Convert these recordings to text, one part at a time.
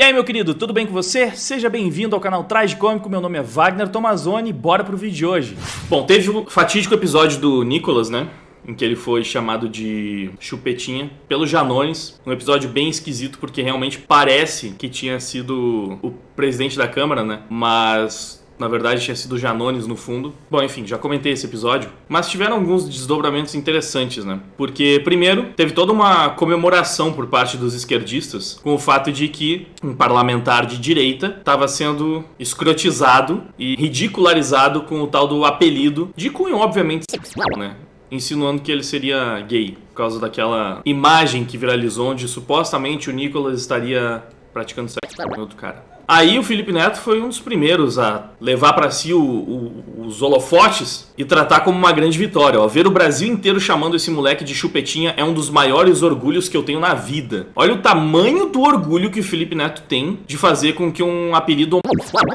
E aí, meu querido, tudo bem com você? Seja bem-vindo ao canal Tragicômico, meu nome é Wagner Tomazoni, bora pro vídeo de hoje. Bom, teve o fatídico episódio do Nicolas, né? Em que ele foi chamado de chupetinha pelo Janones. Um episódio bem esquisito, porque realmente parece que tinha sido o presidente da Câmara, né? Mas na verdade tinha sido o Janones no fundo. Bom, enfim, já comentei esse episódio. Mas tiveram alguns desdobramentos interessantes, né? Porque, primeiro, teve toda uma comemoração por parte dos esquerdistas com o fato de que um parlamentar de direita estava sendo escrotizado e ridicularizado com o tal do apelido de cunho, obviamente, sexual, né? Insinuando que ele seria gay, por causa daquela imagem que viralizou, onde supostamente o Nicolas estaria praticando sexo com outro cara. Aí o Felipe Neto foi um dos primeiros a levar pra si os holofotes e tratar como uma grande vitória. Ó, ver o Brasil inteiro chamando esse moleque de chupetinha é um dos maiores orgulhos que eu tenho na vida. Olha o tamanho do orgulho que o Felipe Neto tem de fazer com que um apelido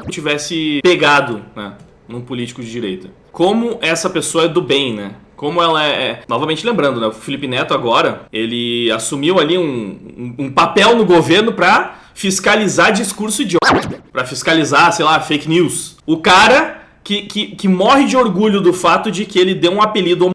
tivesse pegado, né, num político de direita. Como essa pessoa é do bem, né? Como ela é... Novamente lembrando, né? O Felipe Neto agora, ele assumiu ali um papel no governo pra fiscalizar discurso idiota. Pra fiscalizar, sei lá, fake news. O cara que morre de orgulho do fato de que ele deu um apelido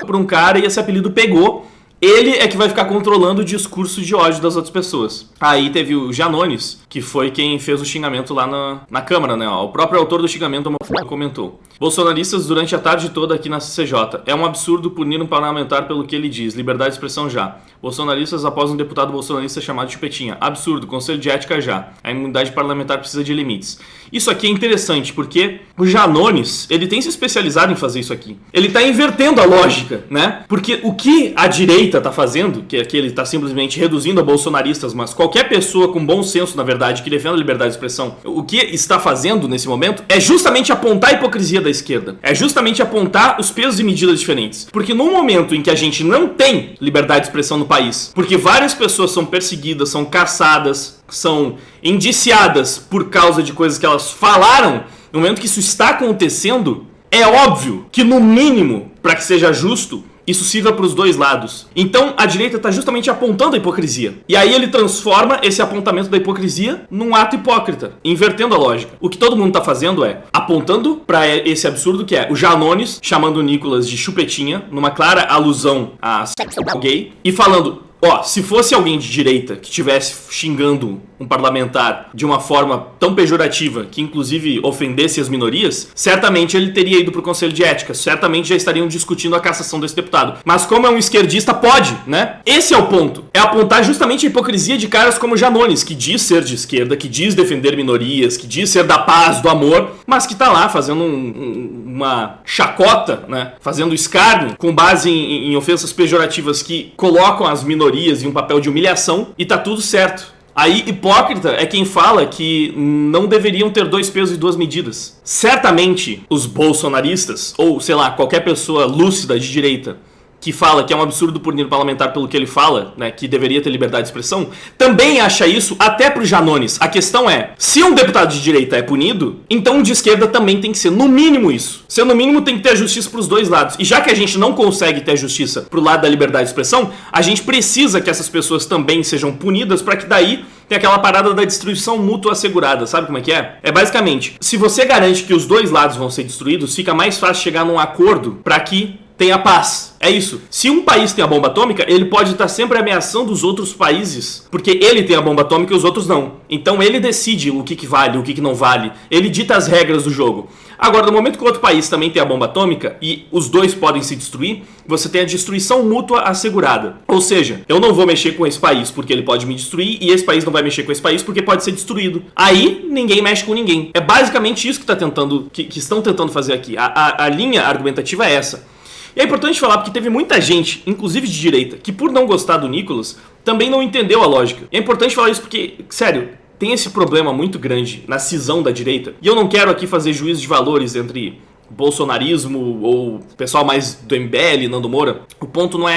pra um cara e esse apelido pegou. Ele é que vai ficar controlando o discurso de ódio das outras pessoas. Aí teve o Janones, que foi quem fez o xingamento lá na Câmara, né? O próprio autor do xingamento comentou: bolsonaristas durante a tarde toda aqui na CCJ. É um absurdo punir um parlamentar pelo que ele diz. Liberdade de expressão já. Bolsonaristas após um deputado bolsonarista chamado de chupetinha. Absurdo. Conselho de ética já. A imunidade parlamentar precisa de limites. Isso aqui é interessante porque o Janones, ele tem se especializado em fazer isso aqui. Ele tá invertendo a lógica, né? Porque o que a direita tá fazendo, que é que ele tá simplesmente reduzindo a bolsonaristas, mas qualquer pessoa com bom senso, na verdade, que defenda a liberdade de expressão, o que está fazendo nesse momento é justamente apontar a hipocrisia da esquerda. É justamente apontar os pesos e medidas diferentes. Porque no momento em que a gente não tem liberdade de expressão no país, porque várias pessoas são perseguidas, são caçadas, são indiciadas por causa de coisas que elas falaram, no momento que isso está acontecendo, é óbvio que, no mínimo, para que seja justo, isso sirva para os dois lados. Então a direita está justamente apontando a hipocrisia. E aí ele transforma esse apontamento da hipocrisia num ato hipócrita, invertendo a lógica. O que todo mundo está fazendo é apontando para esse absurdo que é o Janones chamando o Nicolas de chupetinha, numa clara alusão a sexual gay, e falando: ó, se fosse alguém de direita que estivesse xingando um parlamentar de uma forma tão pejorativa, que inclusive ofendesse as minorias, certamente ele teria ido pro Conselho de Ética, certamente já estariam discutindo a cassação desse deputado. Mas como é um esquerdista, pode, né? Esse é o ponto. É apontar justamente a hipocrisia de caras como Janones, que diz ser de esquerda, que diz defender minorias, que diz ser da paz, do amor, mas que tá lá fazendo uma chacota, né? Fazendo escárnio com base em ofensas pejorativas que colocam as minorias em um papel de humilhação e tá tudo certo. Aí, hipócrita é quem fala que não deveriam ter dois pesos e duas medidas. Certamente, os bolsonaristas, ou sei lá, qualquer pessoa lúcida de direita, que fala que é um absurdo punir o parlamentar pelo que ele fala, né, que deveria ter liberdade de expressão, também acha isso até pro Janones. A questão é, se um deputado de direita é punido, então um de esquerda também tem que ser, no mínimo, isso. Se no mínimo tem que ter justiça pros dois lados. E já que a gente não consegue ter justiça pro lado da liberdade de expressão, a gente precisa que essas pessoas também sejam punidas para que daí tem aquela parada da destruição mútua assegurada. Sabe como é que é? É basicamente, se você garante que os dois lados vão ser destruídos, fica mais fácil chegar num acordo para que tenha paz. É isso. Se um país tem a bomba atômica, ele pode estar sempre ameaçando os outros países, porque ele tem a bomba atômica e os outros não. Então ele decide o que vale, o que não vale. Ele dita as regras do jogo. Agora, no momento que o outro país também tem a bomba atômica e os dois podem se destruir, você tem a destruição mútua assegurada. Ou seja, eu não vou mexer com esse país porque ele pode me destruir e esse país não vai mexer com esse país porque pode ser destruído. Aí, ninguém mexe com ninguém. É basicamente isso que estão tentando fazer aqui. A linha argumentativa é essa. E é importante falar porque teve muita gente, inclusive de direita, que por não gostar do Nicolas, também não entendeu a lógica. E é importante falar isso porque, sério, tem esse problema muito grande na cisão da direita. E eu não quero aqui fazer juízo de valores entre bolsonarismo ou pessoal mais do MBL, Nando Moura, o ponto não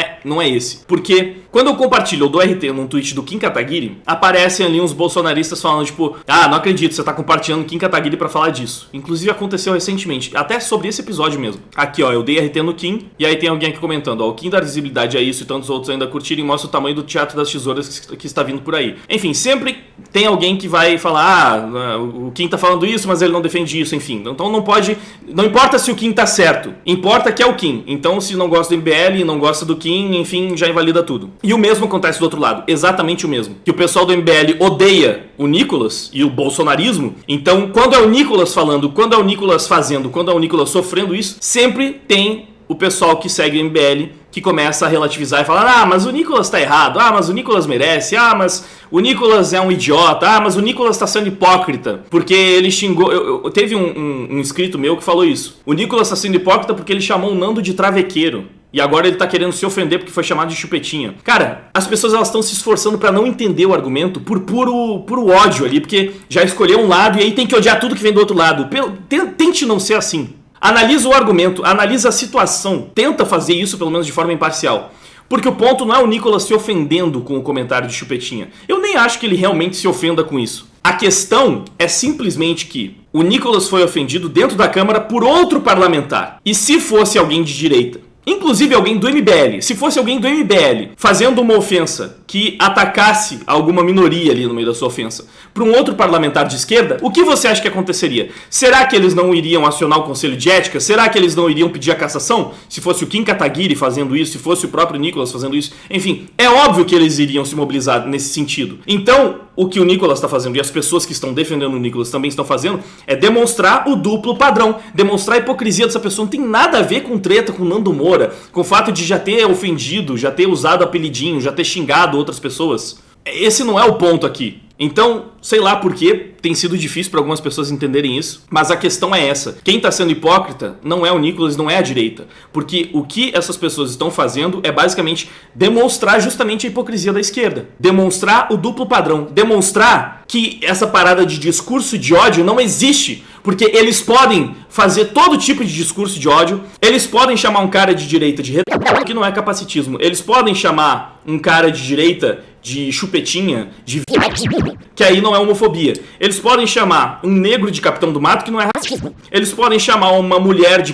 é esse. Porque quando eu compartilho ou dou RT num tweet do Kim Kataguiri, aparecem ali uns bolsonaristas falando tipo, ah, não acredito, você tá compartilhando Kim Kataguiri pra falar disso. Inclusive aconteceu recentemente, até sobre esse episódio mesmo. Aqui ó, eu dei RT no Kim, e aí tem alguém aqui comentando, ó, o Kim dá visibilidade a isso e tantos outros ainda curtirem, mostra o tamanho do teatro das tesouras que está vindo por aí. Enfim, sempre tem alguém que vai falar, ah, o Kim tá falando isso, mas ele não defende isso, enfim. Então não importa se o Kim tá certo, importa que é o Kim. Então se não gosta do MBL, não gosta do Kim, enfim, já invalida tudo. E o mesmo acontece do outro lado, exatamente o mesmo. Que o pessoal do MBL odeia o Nicolas e o bolsonarismo, então quando é o Nicolas falando, quando é o Nicolas fazendo, quando é o Nicolas sofrendo isso, sempre tem o pessoal que segue o MBL que começa a relativizar e falar, ah, mas o Nicolas tá errado, ah, mas o Nicolas merece, ah, mas o Nicolas é um idiota, ah, mas o Nicolas tá sendo hipócrita, porque ele xingou, teve um inscrito meu que falou isso, o Nicolas tá sendo hipócrita porque ele chamou o Nando de travequeiro, e agora ele tá querendo se ofender porque foi chamado de chupetinha. Cara, as pessoas elas estão se esforçando pra não entender o argumento por puro ódio ali, porque já escolheu um lado e aí tem que odiar tudo que vem do outro lado. Tente não ser assim. Analisa o argumento, analisa a situação, tenta fazer isso pelo menos de forma imparcial. Porque o ponto não é o Nicolas se ofendendo com o comentário de chupetinha. Eu nem acho que ele realmente se ofenda com isso. A questão é simplesmente que o Nicolas foi ofendido dentro da Câmara por outro parlamentar. E se fosse alguém de direita, inclusive alguém do MBL, se fosse alguém do MBL fazendo uma ofensa que atacasse alguma minoria ali no meio da sua ofensa para um outro parlamentar de esquerda, o que você acha que aconteceria? Será que eles não iriam acionar o Conselho de Ética? Será que eles não iriam pedir a cassação? Se fosse o Kim Kataguiri fazendo isso, se fosse o próprio Nicolas fazendo isso, enfim, é óbvio que eles iriam se mobilizar nesse sentido. Então, o que o Nicolas está fazendo e as pessoas que estão defendendo o Nicolas também estão fazendo é demonstrar o duplo padrão, demonstrar a hipocrisia dessa pessoa. Não tem nada a ver com treta com o Nando Moura, com o fato de já ter ofendido, já ter usado apelidinho, já ter xingado outras pessoas. Esse não é o ponto aqui. Então, sei lá por que tem sido difícil para algumas pessoas entenderem isso, mas a questão é essa. Quem está sendo hipócrita não é o Nicolas, não é a direita. Porque o que essas pessoas estão fazendo é basicamente demonstrar justamente a hipocrisia da esquerda. Demonstrar o duplo padrão. Demonstrar que essa parada de discurso de ódio não existe. Porque eles podem fazer todo tipo de discurso de ódio. Eles podem chamar um cara de direita de retardado, que não é capacitismo. Eles podem chamar um cara de direita de chupetinha, de que aí não é homofobia. Eles podem chamar um negro de Capitão do Mato, que não é racismo. Eles podem chamar uma mulher de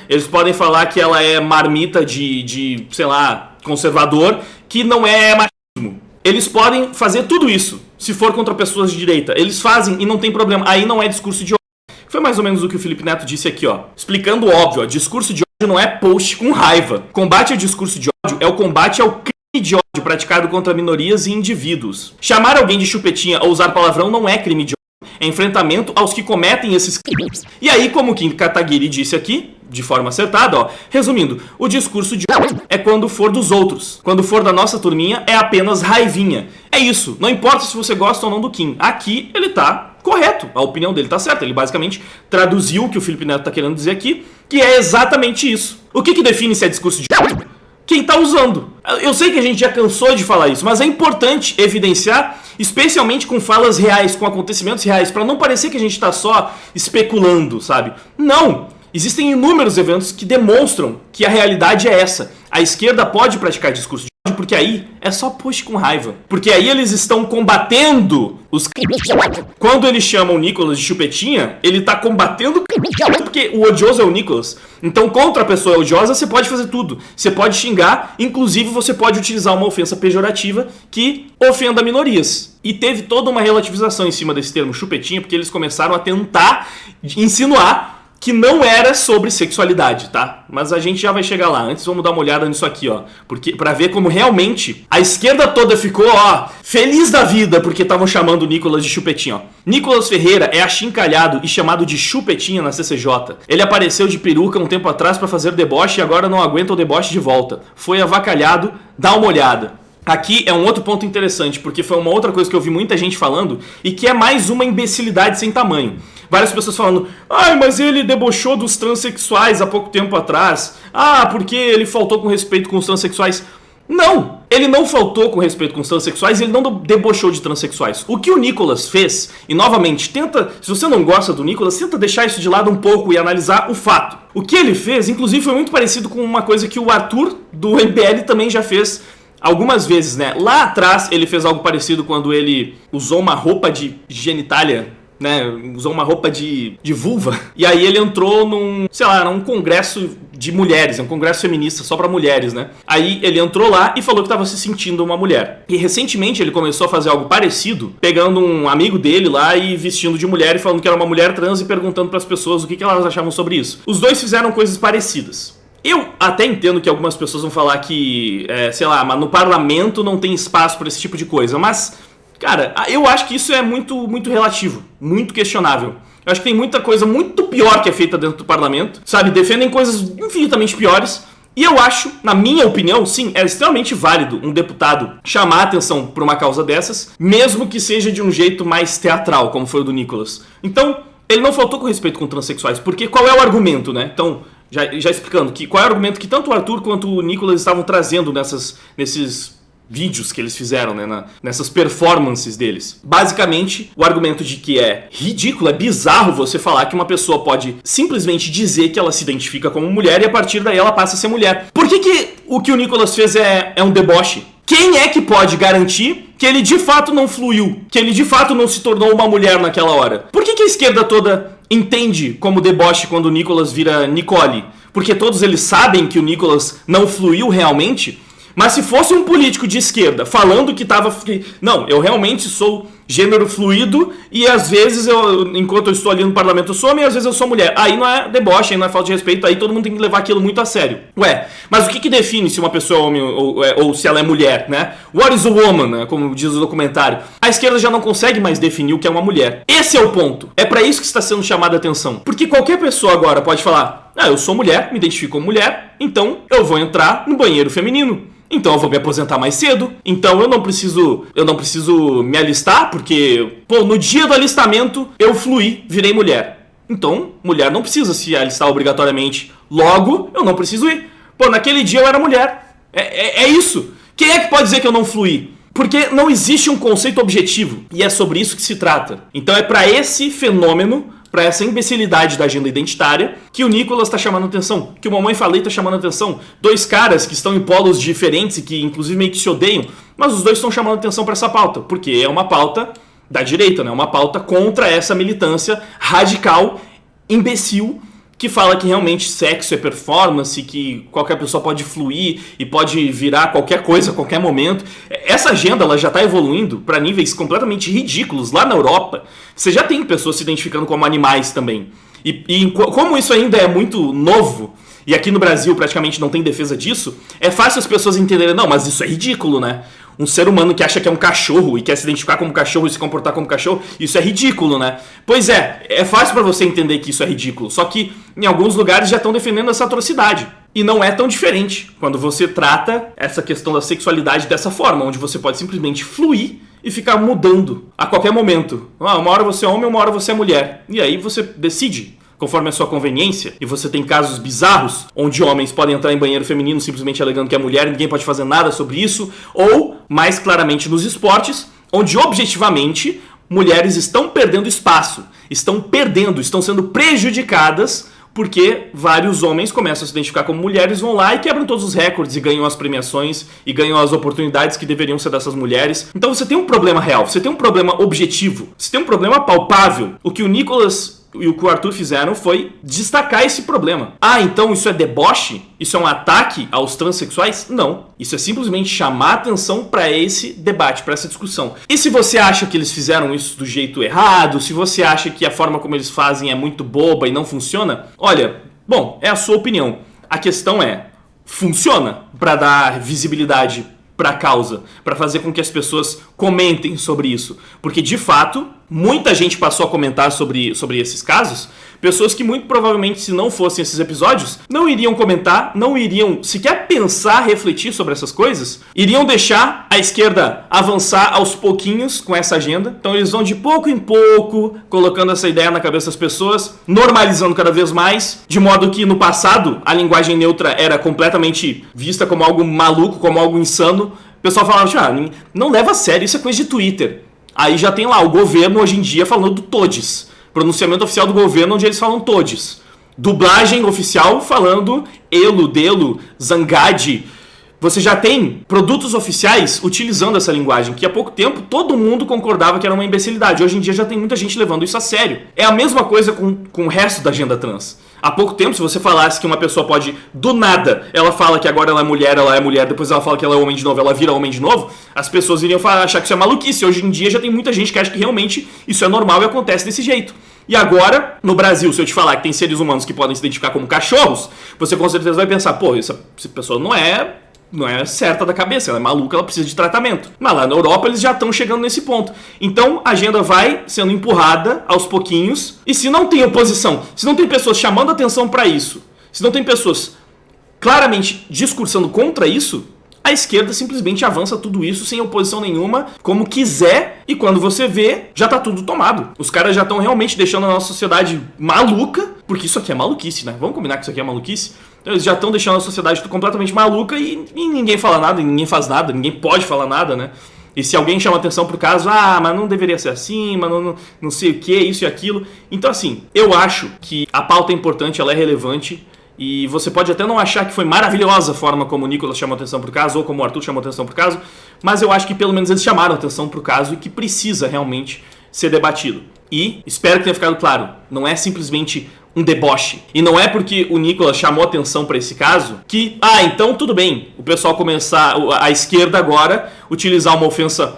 eles podem falar que ela é marmita de sei lá, conservador, que não é machismo. Eles podem fazer tudo isso, se for contra pessoas de direita. Eles fazem e não tem problema. Aí não é discurso de ódio. Foi mais ou menos o que o Felipe Neto disse aqui, ó. Explicando óbvio, ó. Discurso de ódio não é post com raiva. Combate ao discurso de ódio é o combate ao crime de ódio praticado contra minorias e indivíduos. Chamar alguém de chupetinha ou usar palavrão não é crime de ódio. É enfrentamento aos que cometem esses crimes. E aí, como o Kim Kataguiri disse aqui, de forma acertada, ó. Resumindo, o discurso de ódio é quando for dos outros. Quando for da nossa turminha, é apenas raivinha. É isso. Não importa se você gosta ou não do Kim. Aqui, ele tá correto. A opinião dele tá certa. Ele basicamente traduziu o que o Felipe Neto tá querendo dizer aqui, que é exatamente isso. O que define se é discurso de ódio? Quem tá usando. Eu sei que a gente já cansou de falar isso, mas é importante evidenciar, especialmente com falas reais, com acontecimentos reais, para não parecer que a gente tá só especulando, sabe? Não! Existem inúmeros eventos que demonstram que a realidade é essa. A esquerda pode praticar discurso de ódio porque aí é só post com raiva. Porque aí eles estão combatendo os crimes de ódio. Quando eles chamam o Nicolas de chupetinha, ele está combatendo o crime de ódio porque o odioso é o Nicolas. Então contra a pessoa odiosa você pode fazer tudo. Você pode xingar, inclusive você pode utilizar uma ofensa pejorativa que ofenda minorias. E teve toda uma relativização em cima desse termo chupetinha porque eles começaram a tentar insinuar que não era sobre sexualidade, tá? Mas a gente já vai chegar lá. Antes vamos dar uma olhada nisso aqui, ó. Porque, pra ver como realmente a esquerda toda ficou, ó, feliz da vida porque estavam chamando o Nicolas de chupetinha, ó. Nicolas Ferreira é achincalhado e chamado de chupetinha na CCJ. Ele apareceu de peruca um tempo atrás pra fazer deboche e agora não aguenta o deboche de volta. Foi avacalhado, dá uma olhada. Aqui é um outro ponto interessante, porque foi uma outra coisa que eu vi muita gente falando e que é mais uma imbecilidade sem tamanho. Várias pessoas falando, ai, mas ele debochou dos transexuais há pouco tempo atrás. Ah, porque ele faltou com respeito com os transexuais. Não! ele não faltou com respeito com os transexuais, ele não debochou de transexuais. O que o Nicolas fez, e novamente, se você não gosta do Nicolas, tenta deixar isso de lado um pouco e analisar o fato. O que ele fez, inclusive, foi muito parecido com uma coisa que o Arthur, do MBL, também já fez algumas vezes, né? Lá atrás, ele fez algo parecido quando ele usou uma roupa de genitália, né, usou uma roupa de vulva, e aí ele entrou num congresso de mulheres, um congresso feminista só pra mulheres, né? Aí ele entrou lá e falou que tava se sentindo uma mulher. E recentemente ele começou a fazer algo parecido, pegando um amigo dele lá e vestindo de mulher e falando que era uma mulher trans e perguntando pras pessoas o que elas achavam sobre isso. Os dois fizeram coisas parecidas. Eu até entendo que algumas pessoas vão falar que, mas no parlamento não tem espaço pra esse tipo de coisa, mas cara, eu acho que isso é muito, muito relativo, muito questionável. Eu acho que tem muita coisa muito pior que é feita dentro do parlamento, sabe? Defendem coisas infinitamente piores. E eu acho, na minha opinião, sim, é extremamente válido um deputado chamar a atenção por uma causa dessas, mesmo que seja de um jeito mais teatral, como foi o do Nicolas. Então, ele não faltou com respeito com transexuais, porque qual é o argumento, né? Então, já explicando, qual é o argumento que tanto o Arthur quanto o Nicolas estavam trazendo nesses vídeos que eles fizeram, né, nessas performances deles. Basicamente, o argumento de que é ridículo, é bizarro você falar que uma pessoa pode simplesmente dizer que ela se identifica como mulher e a partir daí ela passa a ser mulher. Por que o que o Nicolas fez é um deboche? Quem é que pode garantir que ele de fato não fluiu? Que ele de fato não se tornou uma mulher naquela hora? Por que a esquerda toda entende como deboche quando o Nicolas vira Nicole? Porque todos eles sabem que o Nicolas não fluiu realmente? Mas se fosse um político de esquerda falando que não, eu realmente sou gênero fluido e às vezes, enquanto eu estou ali no parlamento, eu sou homem e às vezes eu sou mulher. Aí não é deboche, aí não é falta de respeito, aí todo mundo tem que levar aquilo muito a sério. Ué, mas o que define se uma pessoa é homem ou se ela é mulher, né? What is a woman, né? Como diz o documentário. A esquerda já não consegue mais definir o que é uma mulher. Esse é o ponto. É pra isso que está sendo chamada a atenção. Porque qualquer pessoa agora pode falar, eu sou mulher, me identifico como mulher, então eu vou entrar no banheiro feminino. Então eu vou me aposentar mais cedo. Então eu não preciso me alistar, porque, no dia do alistamento eu fluí, virei mulher. Então, mulher não precisa se alistar obrigatoriamente. Logo, eu não preciso ir. Naquele dia eu era mulher. É isso. Quem é que pode dizer que eu não fluí? Porque não existe um conceito objetivo. E é sobre isso que se trata. Então é para esse fenômeno, para essa imbecilidade da agenda identitária, que o Nicolas está chamando atenção, que o Mamãe Falei está chamando atenção. Dois caras que estão em polos diferentes e que inclusive meio que se odeiam, mas os dois estão chamando atenção para essa pauta, porque é uma pauta da direita, né? Uma pauta contra essa militância radical, imbecil, que fala que realmente sexo é performance, que qualquer pessoa pode fluir e pode virar qualquer coisa a qualquer momento. Essa agenda ela já está evoluindo para níveis completamente ridículos. Lá na Europa, você já tem pessoas se identificando como animais também. E como isso ainda é muito novo, e aqui no Brasil praticamente não tem defesa disso, é fácil as pessoas entenderem, não, mas isso é ridículo, né? Um ser humano que acha que é um cachorro e quer se identificar como cachorro e se comportar como cachorro, isso é ridículo, né? Pois é fácil pra você entender que isso é ridículo, só que em alguns lugares já estão defendendo essa atrocidade. E não é tão diferente quando você trata essa questão da sexualidade dessa forma, onde você pode simplesmente fluir e ficar mudando a qualquer momento. Uma hora você é homem, uma hora você é mulher. E aí você decide conforme a sua conveniência, e você tem casos bizarros, onde homens podem entrar em banheiro feminino simplesmente alegando que é mulher e ninguém pode fazer nada sobre isso, ou, mais claramente nos esportes, onde objetivamente mulheres estão perdendo espaço, estão sendo prejudicadas, porque vários homens começam a se identificar como mulheres, vão lá e quebram todos os recordes e ganham as premiações e ganham as oportunidades que deveriam ser dessas mulheres. Então você tem um problema real, você tem um problema objetivo, você tem um problema palpável. O que o Nicolas e o que o Arthur fizeram foi destacar esse problema. Então isso é deboche? Isso é um ataque aos transexuais? Não. Isso é simplesmente chamar atenção para esse debate, para essa discussão. E se você acha que eles fizeram isso do jeito errado, se você acha que a forma como eles fazem é muito boba e não funciona, olha, é a sua opinião. A questão é, funciona para dar visibilidade para a causa, para fazer com que as pessoas comentem sobre isso, porque de fato muita gente passou a comentar sobre esses casos, pessoas que muito provavelmente, se não fossem esses episódios, não iriam comentar, não iriam sequer pensar, refletir sobre essas coisas, iriam deixar a esquerda avançar aos pouquinhos com essa agenda. Então eles vão de pouco em pouco colocando essa ideia na cabeça das pessoas, normalizando cada vez mais, de modo que no passado a linguagem neutra era completamente vista como algo maluco, como algo insano, pessoal falava, tipo, não leva a sério, isso é coisa de Twitter. Aí já tem lá o governo hoje em dia falando do todes. Pronunciamento oficial do governo onde eles falam todes. Dublagem oficial falando elo, delo, zangade. Você já tem produtos oficiais utilizando essa linguagem, que há pouco tempo todo mundo concordava que era uma imbecilidade. Hoje em dia já tem muita gente levando isso a sério. É a mesma coisa com o resto da agenda trans. Há pouco tempo, se você falasse que uma pessoa pode, do nada, ela fala que agora ela é mulher, depois ela fala que ela é homem de novo, ela vira homem de novo, as pessoas iriam achar que isso é maluquice. Hoje em dia já tem muita gente que acha que realmente isso é normal e acontece desse jeito. E agora, no Brasil, se eu te falar que tem seres humanos que podem se identificar como cachorros, você com certeza vai pensar, pô, essa pessoa não é certa da cabeça, ela é maluca, ela precisa de tratamento. Mas lá na Europa eles já estão chegando nesse ponto. Então a agenda vai sendo empurrada aos pouquinhos, e se não tem oposição, se não tem pessoas chamando atenção para isso, se não tem pessoas claramente discursando contra isso, a esquerda simplesmente avança tudo isso sem oposição nenhuma, como quiser, e quando você vê, já tá tudo tomado. Os caras já estão realmente deixando a nossa sociedade maluca, porque isso aqui é maluquice, né? Vamos combinar que isso aqui é maluquice? Eles já estão deixando a sociedade completamente maluca e ninguém fala nada, ninguém faz nada, ninguém pode falar nada, né? E se alguém chama atenção pro caso, mas não deveria ser assim, mas não sei o que, isso e aquilo. Então assim, eu acho que a pauta é importante, ela é relevante, e você pode até não achar que foi maravilhosa a forma como o Nicolas chamou atenção pro caso, ou como o Arthur chamou atenção pro caso, mas eu acho que pelo menos eles chamaram atenção pro caso e que precisa realmente ser debatido. E espero que tenha ficado claro, não é simplesmente um deboche. E não é porque o Nicolas chamou atenção para esse caso que, então tudo bem, o pessoal começar, a esquerda agora, utilizar uma ofensa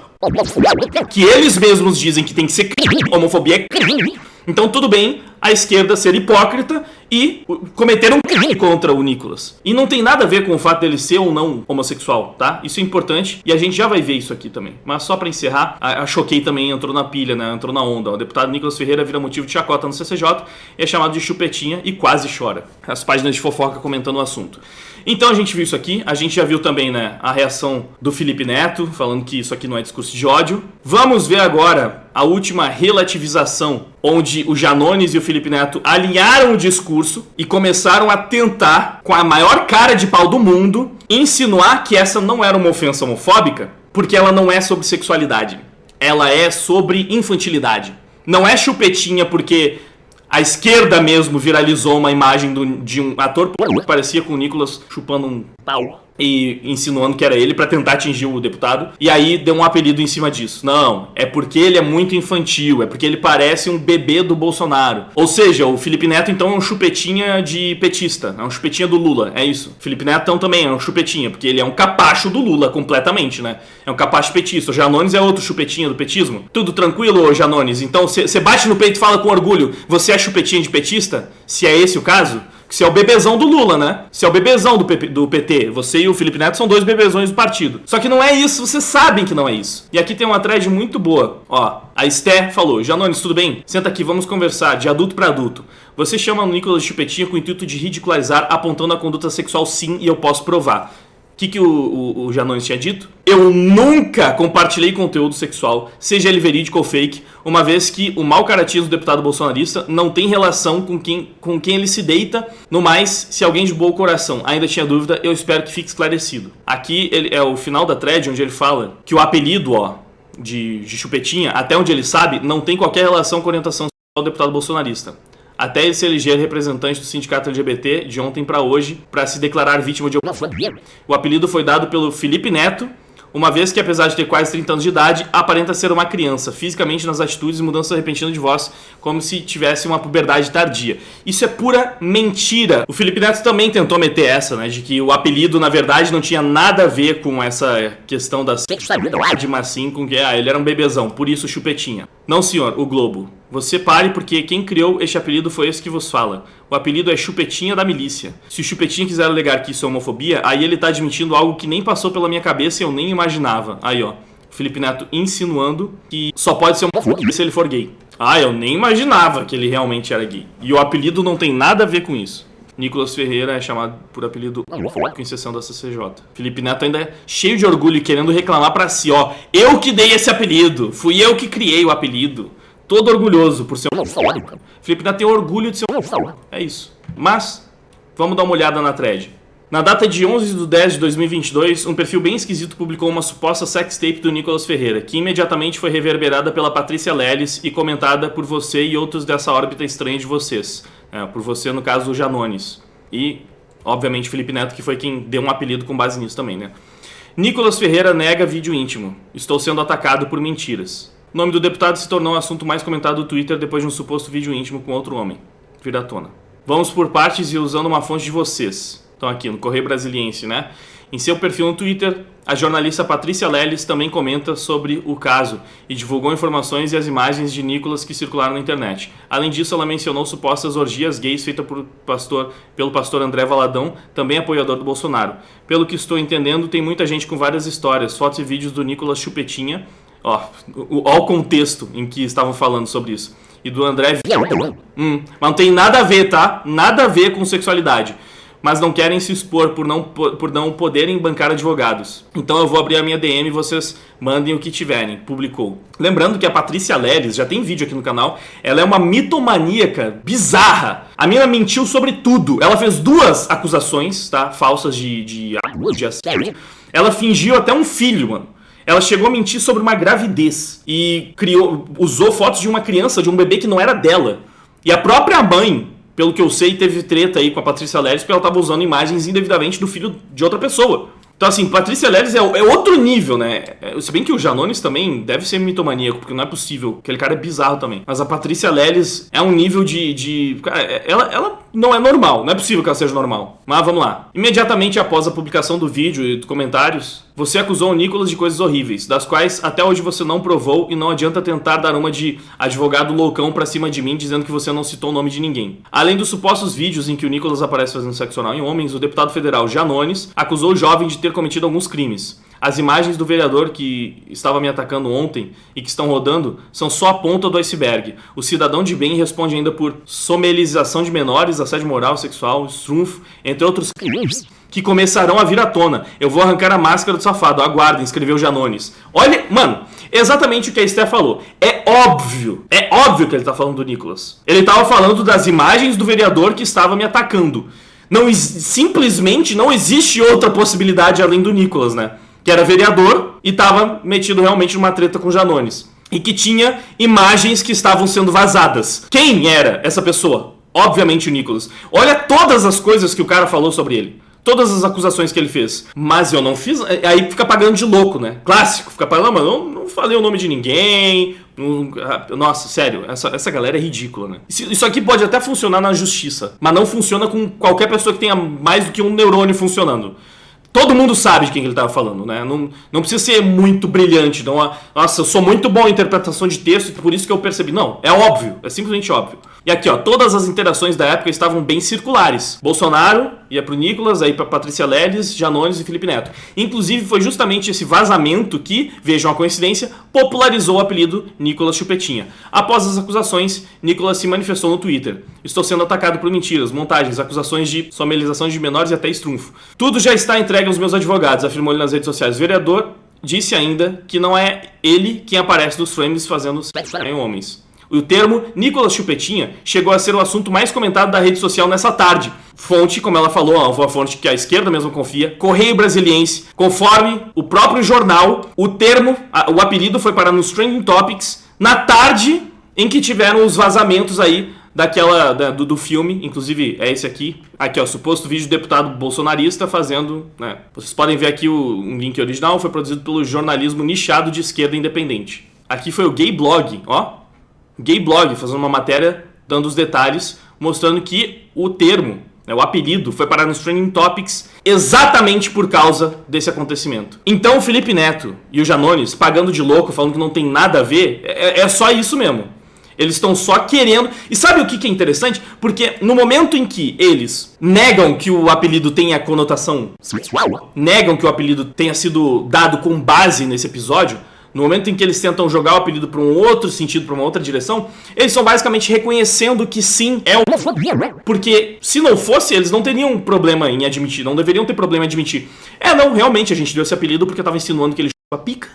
que eles mesmos dizem que tem que ser crime, homofobia é crime. Então tudo bem a esquerda ser hipócrita e cometer um crime contra o Nicolas. E não tem nada a ver com o fato dele ser ou não homossexual, tá? Isso é importante e a gente já vai ver isso aqui também. Mas só pra encerrar, a Choquei também entrou na pilha, né? Entrou na onda. O deputado Nicolas Ferreira vira motivo de chacota no CCJ, é chamado de chupetinha e quase chora. As páginas de fofoca comentando o assunto. Então a gente viu isso aqui, a gente já viu também, né, a reação do Felipe Neto, falando que isso aqui não é discurso de ódio. Vamos ver agora a última relativização, onde o Janones e o Felipe Neto alinharam o discurso e começaram a tentar, com a maior cara de pau do mundo, insinuar que essa não era uma ofensa homofóbica, porque ela não é sobre sexualidade, ela é sobre infantilidade. Não é chupetinha porque a esquerda mesmo viralizou uma imagem de um ator que parecia com o Nicolas chupando um pau e insinuando que era ele pra tentar atingir o deputado. E aí deu um apelido em cima disso. Não, é porque ele é muito infantil, é porque ele parece um bebê do Bolsonaro. Ou seja, o Felipe Neto então é um chupetinha de petista, é um chupetinha do Lula, é isso. O Felipe Neto então, também é um chupetinha, porque ele é um capacho do Lula completamente, né? É um capacho petista. O Janones é outro chupetinha do petismo. Tudo tranquilo, Janones? Então você bate no peito e fala com orgulho, você é chupetinha de petista? Se é esse o caso? Se é o bebezão do Lula, né? Se é o bebezão do PT. Você e o Felipe Neto são dois bebezões do partido. Só que não é isso, vocês sabem que não é isso. E aqui tem uma thread muito boa. Ó, a Esté falou: Janones, tudo bem? Senta aqui, vamos conversar, de adulto pra adulto. Você chama o Nicolas de chupetinha com o intuito de ridicularizar, apontando a conduta sexual sim, e eu posso provar. O que o Janones tinha dito? Eu nunca compartilhei conteúdo sexual, seja ele verídico ou fake, uma vez que o mau caratismo do deputado bolsonarista não tem relação com quem ele se deita. No mais, se alguém de bom coração ainda tinha dúvida, eu espero que fique esclarecido. Aqui é o final da thread onde ele fala que o apelido de chupetinha, até onde ele sabe, não tem qualquer relação com a orientação sexual do deputado bolsonarista. Até ele se eleger representante do sindicato LGBT de ontem para hoje para se declarar vítima de homofobia. O apelido foi dado pelo Felipe Neto, uma vez que, apesar de ter quase 30 anos de idade, aparenta ser uma criança, fisicamente nas atitudes e mudança repentina de voz, como se tivesse uma puberdade tardia. Isso é pura mentira. O Felipe Neto também tentou meter essa, né, de que o apelido, na verdade, não tinha nada a ver com essa questão da sexualidade, mas sim com que ele era um bebezão, por isso chupetinha. Não, senhor, o Globo. Você pare, porque quem criou este apelido foi esse que vos fala. O apelido é Chupetinha da Milícia. Se o Chupetinha quiser alegar que isso é homofobia, aí ele tá admitindo algo que nem passou pela minha cabeça e eu nem imaginava. Aí, ó, Felipe Neto insinuando que só pode ser homofóbico se ele for gay. Eu nem imaginava que ele realmente era gay. E o apelido não tem nada a ver com isso. Nicolas Ferreira é chamado por apelido homofóbico em sessão da CCJ. Felipe Neto ainda é cheio de orgulho e querendo reclamar pra si, ó. Eu que dei esse apelido, fui eu que criei o apelido. Todo orgulhoso por ser homofóbico. Felipe Neto tem orgulho de ser homofóbico. É isso. Mas, vamos dar uma olhada na thread. Na data de 11/10/2022, um perfil bem esquisito publicou uma suposta sextape do Nicolas Ferreira, que imediatamente foi reverberada pela Patrícia Leles e comentada por você e outros dessa órbita estranha de vocês. Por você, no caso, o Janones. E, obviamente, Felipe Neto, que foi quem deu um apelido com base nisso também, né? Nicolas Ferreira nega vídeo íntimo. Estou sendo atacado por mentiras. O nome do deputado se tornou o assunto mais comentado do Twitter depois de um suposto vídeo íntimo com outro homem. Vira à tona. Vamos por partes e usando uma fonte de vocês. Então aqui no Correio Brasiliense, né? Em seu perfil no Twitter, a jornalista Patrícia Leles também comenta sobre o caso e divulgou informações e as imagens de Nicolas que circularam na internet. Além disso, ela mencionou supostas orgias gays feitas pelo pastor André Valadão, também apoiador do Bolsonaro. Pelo que estou entendendo, tem muita gente com várias histórias, fotos e vídeos do Nicolas Chupetinha. Ó o contexto em que estavam falando sobre isso. E do André... Mas não tem nada a ver, tá? Nada a ver com sexualidade. Mas não querem se expor por não poderem bancar advogados. Então eu vou abrir a minha DM e vocês mandem o que tiverem. Publicou. Lembrando que a Patrícia Leles, já tem vídeo aqui no canal, ela é uma mitomaníaca bizarra. A mina mentiu sobre tudo. Ela fez 2 acusações, tá? Falsas de assédio. Ela fingiu até um filho, mano. Ela chegou a mentir sobre uma gravidez e usou fotos de uma criança, de um bebê que não era dela. E a própria mãe, pelo que eu sei, teve treta aí com a Patrícia Leles porque ela estava usando imagens indevidamente do filho de outra pessoa. Então assim, Patrícia Leles é outro nível, né? Se bem que o Janones também deve ser mitomaníaco, porque não é possível. Aquele cara é bizarro também. Mas a Patrícia Leles é um nível de... Cara, ela não é normal. Não é possível que ela seja normal. Mas vamos lá. Imediatamente após a publicação do vídeo e dos comentários, você acusou o Nicolas de coisas horríveis, das quais até hoje você não provou e não adianta tentar dar uma de advogado loucão pra cima de mim dizendo que você não citou o nome de ninguém. Além dos supostos vídeos em que o Nicolas aparece fazendo sexo anal em homens, o deputado federal Janones acusou o jovem de ter cometido alguns crimes. As imagens do vereador que estava me atacando ontem e que estão rodando são só a ponta do iceberg. O cidadão de bem responde ainda por somelização de menores, assédio moral, sexual, estrunfo, entre outros crimes que começarão a vir à tona. Eu vou arrancar a máscara do safado. Aguardem, escreveu Janones. Olha, mano, exatamente o que a Esté falou. É óbvio que ele tá falando do Nicolas. Ele tava falando das imagens do vereador que estava me atacando. Simplesmente não existe outra possibilidade além do Nicolas, né? Que era vereador e estava metido realmente numa treta com Janones. E que tinha imagens que estavam sendo vazadas. Quem era essa pessoa? Obviamente o Nicolas. Olha todas as coisas que o cara falou sobre ele. Todas as acusações que ele fez. Mas eu não fiz... Aí fica pagando de louco, né? Clássico. Fica pagando... Não, mano, eu não falei o nome de ninguém. Nossa, sério. Essa galera é ridícula, né? Isso aqui pode até funcionar na justiça. Mas não funciona com qualquer pessoa que tenha mais do que um neurônio funcionando. Todo mundo sabe de quem ele estava falando, né? Não precisa ser muito brilhante. Não, nossa, eu sou muito bom em interpretação de texto e por isso que eu percebi. Não, é óbvio. É simplesmente óbvio. E aqui, ó, todas as interações da época estavam bem circulares. Bolsonaro ia pro Nicolas, aí pra Patrícia Leles, Janones e Felipe Neto. Inclusive, foi justamente esse vazamento que, vejam a coincidência, popularizou o apelido Nicolas Chupetinha. Após as acusações, Nicolas se manifestou no Twitter. Estou sendo atacado por mentiras, montagens, acusações de somelização de menores e até estrunfo. Tudo já está entregue aos meus advogados, afirmou ele nas redes sociais. O vereador disse ainda que não é ele quem aparece nos frames fazendo sexo em homens. O termo Nicolas Chupetinha chegou a ser o assunto mais comentado da rede social nessa tarde. Fonte, como ela falou, uma fonte que a esquerda mesmo confia, Correio Brasiliense. Conforme o próprio jornal, o apelido foi parar nos Trending Topics na tarde em que tiveram os vazamentos aí do filme, inclusive é esse aqui. Aqui, ó, suposto vídeo do deputado bolsonarista fazendo, né? Vocês podem ver aqui um link original, foi produzido pelo jornalismo nichado de esquerda independente. Aqui foi o Gay Blog, ó. Gay Blog fazendo uma matéria dando os detalhes, mostrando que o termo, né, o apelido, foi parar nos Trending Topics exatamente por causa desse acontecimento. Então o Felipe Neto e o Janones pagando de louco, falando que não tem nada a ver, é só isso mesmo. Eles estão só querendo... E sabe o que é interessante? Porque no momento em que eles negam que o apelido tenha conotação sexual, negam que o apelido tenha sido dado com base nesse episódio, no momento em que eles tentam jogar o apelido para um outro sentido, para uma outra direção, eles estão basicamente reconhecendo que sim, é homofobia. Porque se não fosse, eles não teriam problema em admitir, não deveriam ter problema em admitir. Não, realmente a gente deu esse apelido porque eu tava insinuando que ele chupa pica,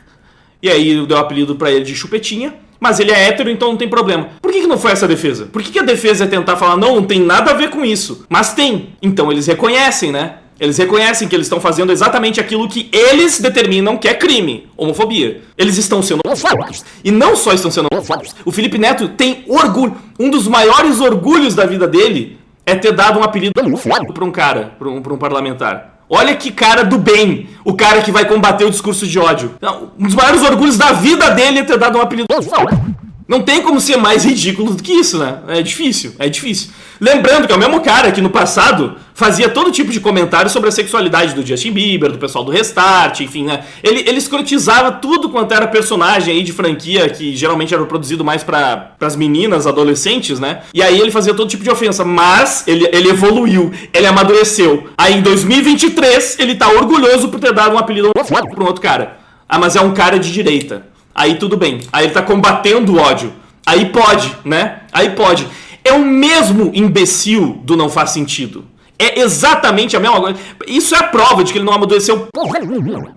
e aí deu o apelido para ele de Chupetinha, mas ele é hétero, então não tem problema. Por que não foi essa defesa? Por que a defesa é tentar falar, não tem nada a ver com isso? Mas tem. Então eles reconhecem, né? Eles reconhecem que eles estão fazendo exatamente aquilo que eles determinam que é crime, homofobia. Eles estão sendo homofóbicos. E não só estão sendo homofóbicos. O Felipe Neto tem orgulho. Um dos maiores orgulhos da vida dele é ter dado um apelido homofóbico para um cara, para um parlamentar. Olha que cara do bem, o cara que vai combater o discurso de ódio. Um dos maiores orgulhos da vida dele é ter dado um apelido homofóbico. Não tem como ser mais ridículo do que isso, né? É difícil. Lembrando que é o mesmo cara que no passado fazia todo tipo de comentário sobre a sexualidade do Justin Bieber, do pessoal do Restart, enfim, né? Ele escrotizava tudo quanto era personagem aí de franquia, que geralmente era produzido mais para as meninas, adolescentes, né? E aí ele fazia todo tipo de ofensa, mas ele evoluiu, ele amadureceu. Aí em 2023 ele tá orgulhoso por ter dado um apelido homofóbico pra um outro cara. Ah, mas é um cara de direita. Aí tudo bem. Aí ele tá combatendo o ódio. Aí pode, né? Aí pode. É o mesmo imbecil do não faz sentido. É exatamente a mesma coisa. Isso é a prova de que ele não amadureceu.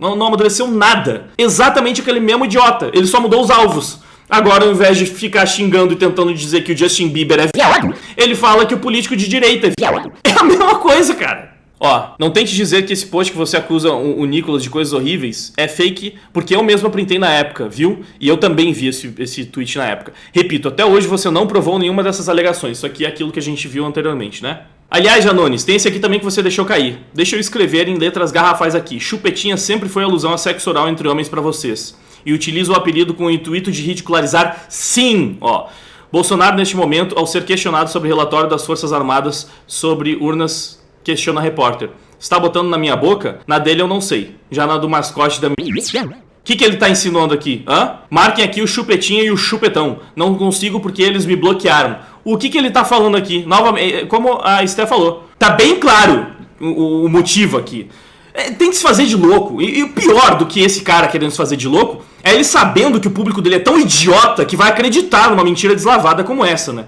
Não amadureceu nada. Exatamente aquele mesmo idiota. Ele só mudou os alvos. Agora, ao invés de ficar xingando e tentando dizer que o Justin Bieber é viado, ele fala que o político de direita é viado. É a mesma coisa, cara. Ó, não tente dizer que esse post que você acusa o Nicolas de coisas horríveis é fake, porque eu mesmo printei na época, viu? E eu também vi esse tweet na época. Repito, até hoje você não provou nenhuma dessas alegações. Isso aqui é aquilo que a gente viu anteriormente, né? Aliás, Janones, tem esse aqui também que você deixou cair. Deixa eu escrever em letras garrafais aqui. Chupetinha sempre foi alusão a sexo oral entre homens pra vocês. E utiliza o apelido com o intuito de ridicularizar, sim, ó. Bolsonaro, neste momento, ao ser questionado sobre o relatório das Forças Armadas sobre urnas, questiona a repórter. Está botando na minha boca? Na dele eu não sei. Já na do mascote da minha... O que ele tá insinuando aqui? Hã? Marquem aqui o Chupetinha e o Chupetão. Não consigo porque eles me bloquearam. O que ele tá falando aqui? Novamente, como a Esté falou. Tá bem claro o motivo aqui. Tem que se fazer de louco. E o pior do que esse cara querendo se fazer de louco é ele sabendo que o público dele é tão idiota que vai acreditar numa mentira deslavada como essa, né?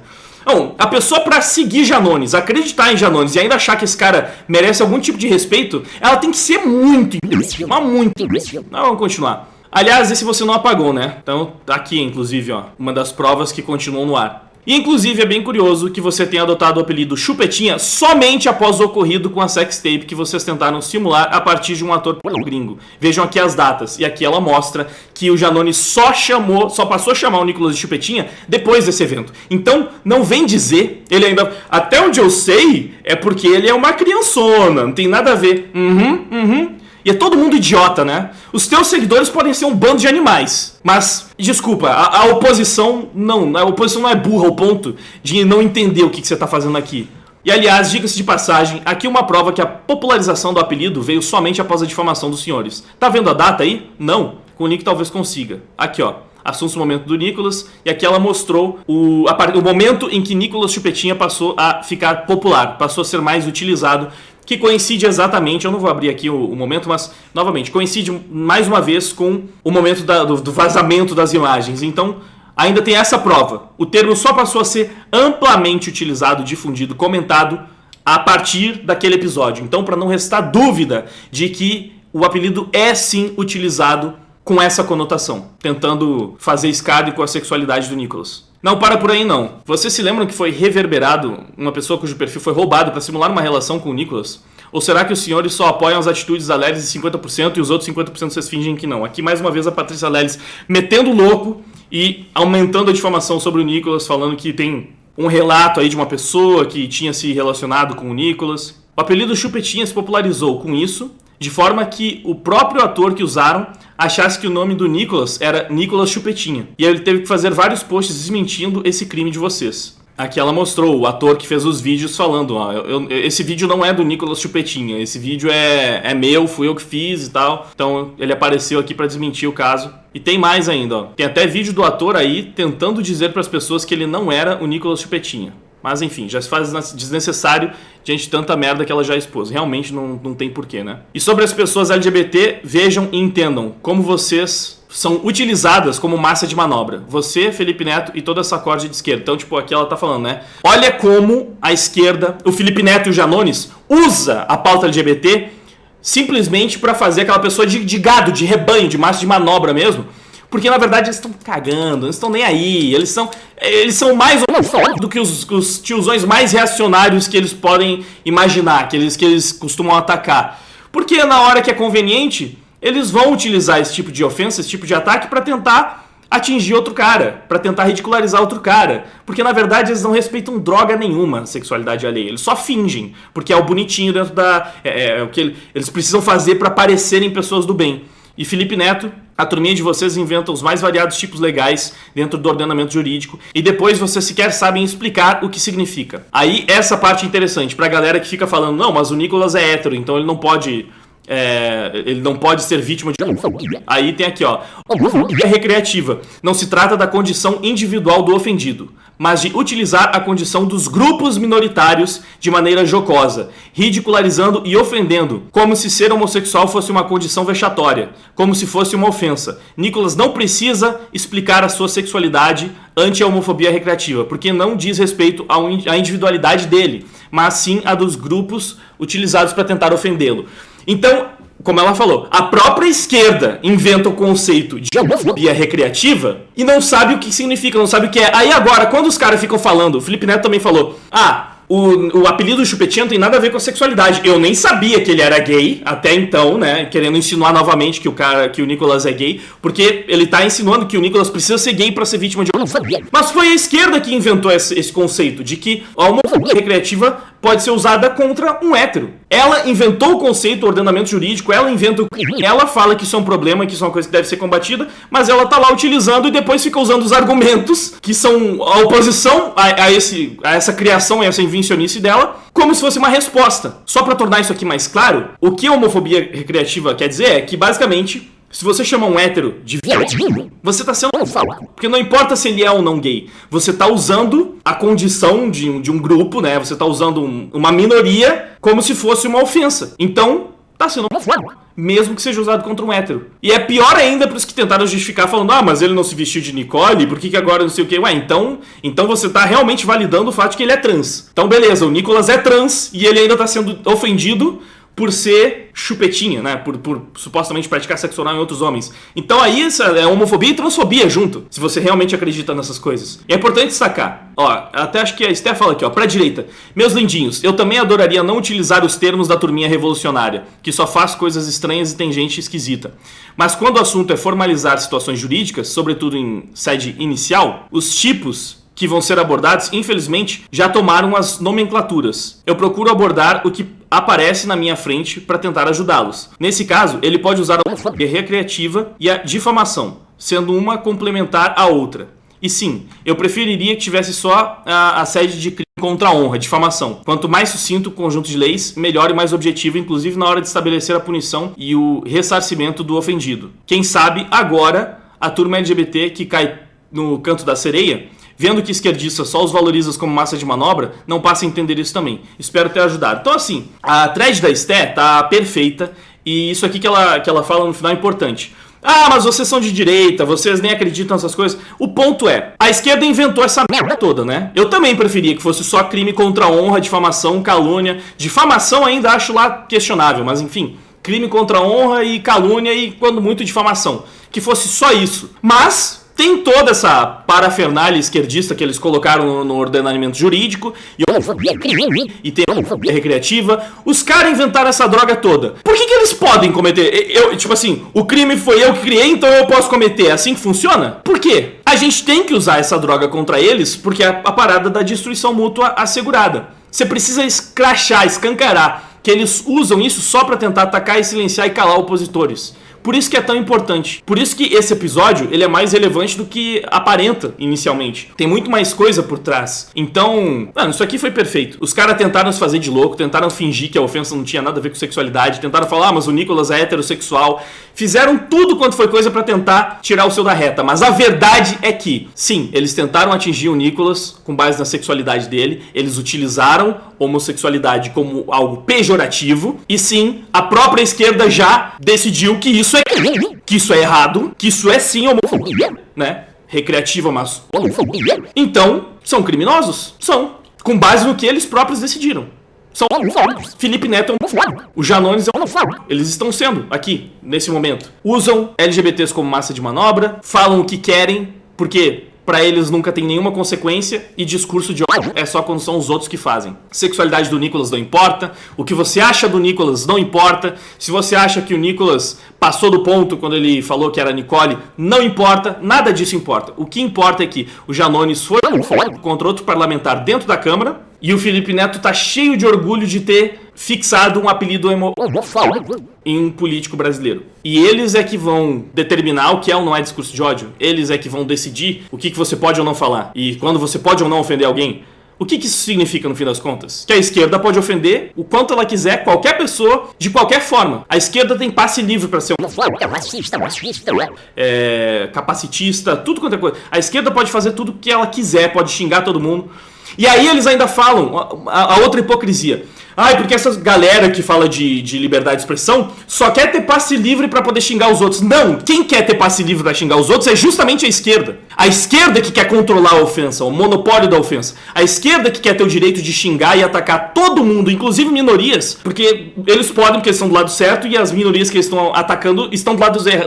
Bom, a pessoa pra seguir Janones, acreditar em Janones e ainda achar que esse cara merece algum tipo de respeito, ela tem que ser muito imbecil, mas muito imbecil. Vamos continuar. Aliás, esse você não apagou, né? Então, tá aqui, inclusive, ó, uma das provas que continuam no ar. E, inclusive, é bem curioso que você tenha adotado o apelido Chupetinha somente após o ocorrido com a sextape que vocês tentaram simular a partir de um ator gringo. Vejam aqui as datas. E aqui ela mostra que o Janones só passou a chamar o Nicolas de Chupetinha depois desse evento. Então, não vem dizer, ele ainda... Até onde eu sei, é porque ele é uma criançona, não tem nada a ver. E é todo mundo idiota, né? Os teus seguidores podem ser um bando de animais. Mas, desculpa, a oposição não. A oposição não é burra ao ponto de não entender o que você está fazendo aqui. E, aliás, diga-se de passagem, aqui uma prova que a popularização do apelido veio somente após a difamação dos senhores. Tá vendo a data aí? Não. Com o link talvez consiga. Aqui, ó. Assunto momento do Nicolas. E aqui ela mostrou o momento em que Nicolas Chupetinha passou a ficar popular. Passou a ser mais utilizado. Que coincide exatamente, eu não vou abrir aqui o momento, mas, novamente, coincide mais uma vez com o momento do vazamento das imagens. Então, ainda tem essa prova. O termo só passou a ser amplamente utilizado, difundido, comentado a partir daquele episódio. Então, para não restar dúvida de que o apelido é sim utilizado com essa conotação, tentando fazer escárnio com a sexualidade do Nicolas. Não para por aí não. Vocês se lembram que foi reverberado uma pessoa cujo perfil foi roubado para simular uma relação com o Nicolas? Ou será que os senhores só apoiam as atitudes da Lelis de 50% e os outros 50% vocês fingem que não? Aqui mais uma vez a Patrícia Lelis metendo louco e aumentando a difamação sobre o Nicolas, falando que tem um relato aí de uma pessoa que tinha se relacionado com o Nicolas. O apelido Chupetinha se popularizou com isso, de forma que o próprio ator que usaram achasse que o nome do Nicolas era Nicolas Chupetinha. E aí ele teve que fazer vários posts desmentindo esse crime de vocês. Aqui ela mostrou o ator que fez os vídeos falando, ó, esse vídeo não é do Nicolas Chupetinha, esse vídeo é meu, fui eu que fiz e tal. Então ele apareceu aqui pra desmentir o caso. E tem mais ainda, ó. Tem até vídeo do ator aí tentando dizer pras pessoas que ele não era o Nicolas Chupetinha. Mas enfim, já se faz desnecessário diante de tanta merda que ela já expôs. Realmente não tem porquê, né? E sobre as pessoas LGBT, vejam e entendam como vocês são utilizadas como massa de manobra. Você, Felipe Neto e toda essa corda de esquerda. Então, tipo, aqui ela tá falando, né? Olha como a esquerda, o Felipe Neto e o Janones, usa a pauta LGBT simplesmente pra fazer aquela pessoa de gado, de rebanho, de massa de manobra mesmo. Porque na verdade eles estão cagando, eles estão nem aí, eles são mais do que os tiozões mais reacionários que eles podem imaginar, que eles costumam atacar. Porque na hora que é conveniente, eles vão utilizar esse tipo de ofensa, esse tipo de ataque pra tentar atingir outro cara, pra tentar ridicularizar outro cara. Porque na verdade eles não respeitam droga nenhuma a sexualidade alheia, eles só fingem, porque é o bonitinho dentro da... É o que eles precisam fazer pra parecerem pessoas do bem. E Felipe Neto, a turminha de vocês inventa os mais variados tipos legais dentro do ordenamento jurídico e depois vocês sequer sabem explicar o que significa. Aí essa parte é interessante pra galera que fica falando, não, mas o Nicolas é hétero, então ele não pode ser vítima de homofobia. Aí tem aqui, ó, homofobia recreativa. Não se trata da condição individual do ofendido, mas de utilizar a condição dos grupos minoritários de maneira jocosa, ridicularizando e ofendendo, como se ser homossexual fosse uma condição vexatória, como se fosse uma ofensa. Nicolas não precisa explicar a sua sexualidade ante a homofobia recreativa, porque não diz respeito à individualidade dele, mas sim a dos grupos utilizados para tentar ofendê-lo. Então, como ela falou, a própria esquerda inventa o conceito de homofobia recreativa e não sabe o que significa, não sabe o que é. Aí agora, quando os caras ficam falando, o Felipe Neto também falou, o apelido Chupetinha não tem nada a ver com a sexualidade. Eu nem sabia que ele era gay até então, né? Querendo insinuar novamente que o Nicolas é gay, porque ele tá insinuando que o Nicolas precisa ser gay pra ser vítima de homofobia. Mas foi a esquerda que inventou esse conceito de que a homofobia recreativa pode ser usada contra um hétero. Ela inventou o conceito, o ordenamento jurídico, ela inventa o crime, ela fala que isso é um problema, que isso é uma coisa que deve ser combatida, mas ela tá lá utilizando e depois fica usando os argumentos que são a oposição a essa criação, a essa invencionice dela, como se fosse uma resposta. Só pra tornar isso aqui mais claro, o que a homofobia recreativa quer dizer é que, basicamente, se você chama um hétero de viadinho, você tá sendo homofóbico. Porque não importa se ele é ou não gay, você tá usando a condição de um grupo, né? Você tá usando uma minoria como se fosse uma ofensa. Então, tá sendo homofóbico, mesmo que seja usado contra um hétero. E é pior ainda pros que tentaram justificar falando, mas ele não se vestiu de Nicole, por que agora não sei o quê? Ué, então você tá realmente validando o fato de que ele é trans. Então beleza, o Nicolas é trans e ele ainda tá sendo ofendido por ser chupetinha, né? Por supostamente praticar sexo oral em outros homens. Então aí essa é homofobia e transfobia junto, se você realmente acredita nessas coisas. E é importante destacar, ó, até acho que a Esther fala aqui, ó, pra direita. Meus lindinhos, eu também adoraria não utilizar os termos da turminha revolucionária, que só faz coisas estranhas e tem gente esquisita. Mas quando o assunto é formalizar situações jurídicas, sobretudo em sede inicial, os tipos que vão ser abordados, infelizmente, já tomaram as nomenclaturas. Eu procuro abordar o que aparece na minha frente para tentar ajudá-los. Nesse caso, ele pode usar a homofobia recreativa e a difamação, sendo uma complementar à outra. E sim, eu preferiria que tivesse só a sede de crime contra a honra, difamação. Quanto mais sucinto o conjunto de leis, melhor e mais objetivo, inclusive na hora de estabelecer a punição e o ressarcimento do ofendido. Quem sabe, agora, a turma LGBT que cai no canto da sereia, vendo que esquerdistas só os valorizam como massa de manobra, não passa a entender isso também. Espero ter ajudado. Então assim, a thread da Esté tá perfeita e isso aqui que ela fala no final é importante. Mas vocês são de direita, vocês nem acreditam nessas coisas. O ponto é, a esquerda inventou essa merda toda, né? Eu também preferia que fosse só crime contra a honra, difamação, calúnia. Difamação ainda acho lá questionável, mas enfim, crime contra a honra e calúnia e, quando muito, difamação. Que fosse só isso. Mas tem toda essa parafernália esquerdista que eles colocaram no ordenamento jurídico e tem homofobia recreativa. Os caras inventaram essa droga toda. Por que eles podem cometer? Tipo assim, o crime foi eu que criei, então eu posso cometer. É assim que funciona? Por quê? A gente tem que usar essa droga contra eles porque é a parada da destruição mútua assegurada. Você precisa escrachar, escancarar que eles usam isso só pra tentar atacar e silenciar e calar opositores. Por isso que é tão importante. Por isso que esse episódio ele é mais relevante do que aparenta inicialmente. Tem muito mais coisa por trás. Então, isso aqui foi perfeito. Os caras tentaram se fazer de louco, tentaram fingir que a ofensa não tinha nada a ver com sexualidade, tentaram falar, mas o Nicolas é heterossexual. Fizeram tudo quanto foi coisa pra tentar tirar o seu da reta. Mas a verdade é que, sim, eles tentaram atingir o Nicolas com base na sexualidade dele. Eles utilizaram homossexualidade como algo pejorativo. E sim, a própria esquerda já decidiu que isso é crime, que isso é errado, que isso é sim homofobia, né? Recreativa, mas homofobia. Então, são criminosos? São. Com base no que eles próprios decidiram. são homofóbicos. Felipe Neto é homofóbico. O Janones é homofóbico. Eles estão sendo aqui, nesse momento. Usam LGBTs como massa de manobra, falam o que querem, porque pra eles nunca tem nenhuma consequência, e discurso de ódio é só quando são os outros que fazem. Sexualidade do Nicolas não importa, o que você acha do Nicolas não importa, se você acha que o Nicolas passou do ponto quando ele falou que era Nicole, não importa, nada disso importa. O que importa é que o Janones foi contra outro parlamentar dentro da Câmara, e o Felipe Neto tá cheio de orgulho de ter fixado um apelido homofóbico em um político brasileiro. E eles é que vão determinar o que é ou não é discurso de ódio. Eles é que vão decidir o que você pode ou não falar. E quando você pode ou não ofender alguém. O que isso significa no fim das contas? Que a esquerda pode ofender o quanto ela quiser qualquer pessoa, de qualquer forma. A esquerda tem passe livre pra ser racista, capacitista, tudo quanto é coisa. A esquerda pode fazer tudo o que ela quiser, pode xingar todo mundo. E aí eles ainda falam a outra hipocrisia. Porque essa galera que fala de liberdade de expressão só quer ter passe livre pra poder xingar os outros. Não, quem quer ter passe livre pra xingar os outros é justamente a esquerda. A esquerda que quer controlar a ofensa, o monopólio da ofensa. A esquerda que quer ter o direito de xingar e atacar todo mundo, inclusive minorias, porque eles podem, porque eles estão do lado certo, e as minorias que eles estão atacando estão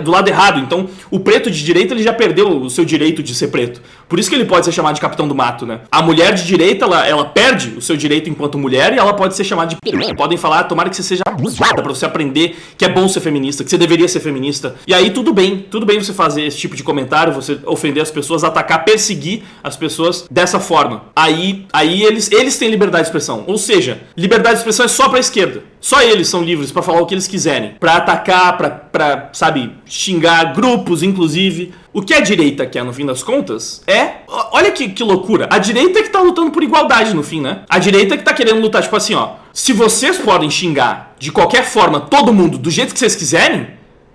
do lado errado. Então, o preto de direita, ele já perdeu o seu direito de ser preto. Por isso que ele pode ser chamado de capitão do mato, né? A mulher de direita, ela perde o seu direito enquanto mulher, e ela pode ser chamada de piranha. Podem falar, tomara que você seja abusada pra você aprender que é bom ser feminista, que você deveria ser feminista. E aí tudo bem você fazer esse tipo de comentário, você ofender as pessoas, atacar, perseguir as pessoas dessa forma. Aí eles têm liberdade de expressão. Ou seja, liberdade de expressão é só pra esquerda. Só eles são livres pra falar o que eles quiserem. Pra atacar, pra sabe, xingar grupos, inclusive. O que a direita quer, no fim das contas, é... Olha que loucura. A direita é que tá lutando por igualdade, no fim, né? A direita é que tá querendo lutar, tipo assim, ó. Se vocês podem xingar, de qualquer forma, todo mundo, do jeito que vocês quiserem,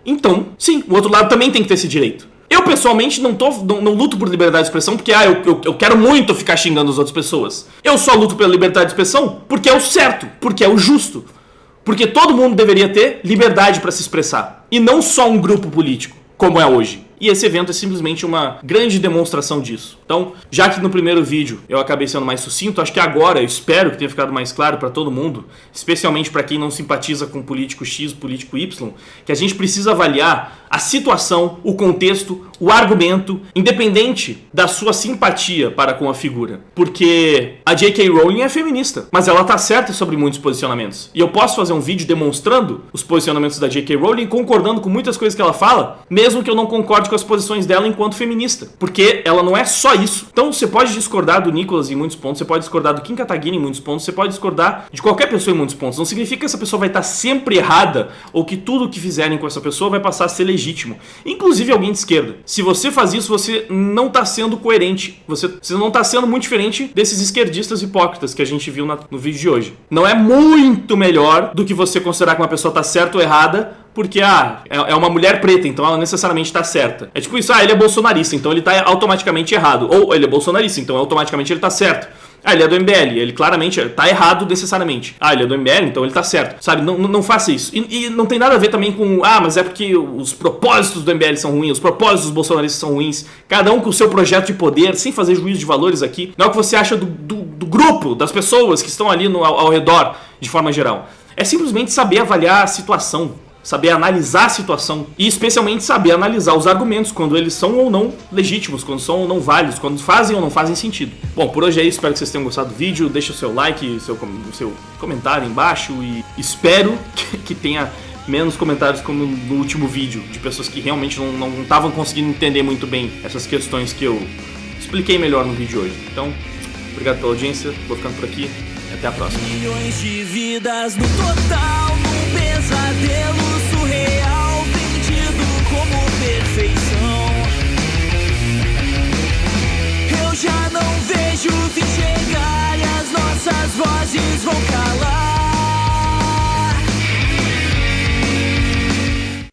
então, sim, o outro lado também tem que ter esse direito. Eu, pessoalmente, não luto por liberdade de expressão porque, eu quero muito ficar xingando as outras pessoas. Eu só luto pela liberdade de expressão porque é o certo, porque é o justo. Porque todo mundo deveria ter liberdade para se expressar. E não só um grupo político, como é hoje. E esse evento é simplesmente uma grande demonstração disso. Então, já que no primeiro vídeo eu acabei sendo mais sucinto, acho que agora eu espero que tenha ficado mais claro para todo mundo, especialmente para quem não simpatiza com político X, político Y, que a gente precisa avaliar a situação, o contexto, o argumento, independente da sua simpatia para com a figura. Porque a J.K. Rowling é feminista, mas ela tá certa sobre muitos posicionamentos. E eu posso fazer um vídeo demonstrando os posicionamentos da J.K. Rowling, concordando com muitas coisas que ela fala, mesmo que eu não concorde com as posições dela enquanto feminista. Porque ela não é só isso. Então você pode discordar do Nicolas em muitos pontos, você pode discordar do Kim Kataguiri em muitos pontos, você pode discordar de qualquer pessoa em muitos pontos. Não significa que essa pessoa vai estar sempre errada, ou que tudo que fizerem com essa pessoa vai passar a ser legítimo. Inclusive alguém de esquerda. Se você faz isso, você não está sendo coerente. Você não está sendo muito diferente desses esquerdistas hipócritas que a gente viu no vídeo de hoje. Não é muito melhor do que você considerar que uma pessoa está certa ou errada porque, é uma mulher preta, então ela necessariamente tá certa. É tipo isso, ele é bolsonarista, então ele tá automaticamente errado. Ou ele é bolsonarista, então automaticamente ele tá certo. Ele é do MBL, ele claramente tá errado necessariamente. Ele é do MBL, então ele tá certo. Sabe, não faça isso. E não tem nada a ver também com, mas é porque os propósitos do MBL são ruins, os propósitos dos bolsonaristas são ruins. Cada um com o seu projeto de poder, sem fazer juízo de valores aqui. Não é o que você acha do grupo, das pessoas que estão ali ao redor, de forma geral. É simplesmente saber avaliar a situação. Saber analisar a situação e especialmente saber analisar os argumentos, quando eles são ou não legítimos, quando são ou não válidos, quando fazem ou não fazem sentido. Bom, por hoje é isso, espero que vocês tenham gostado do vídeo, deixa o seu like, seu comentário embaixo e espero que tenha menos comentários como no último vídeo, de pessoas que realmente não estavam conseguindo entender muito bem essas questões que eu expliquei melhor no vídeo de hoje. Então, obrigado pela audiência, vou ficando por aqui e até a próxima. Milhões de vidas no total, num pesadelo surreal, vendido como perfeição. Eu já não vejo o fim chegar e as nossas vozes vão cair.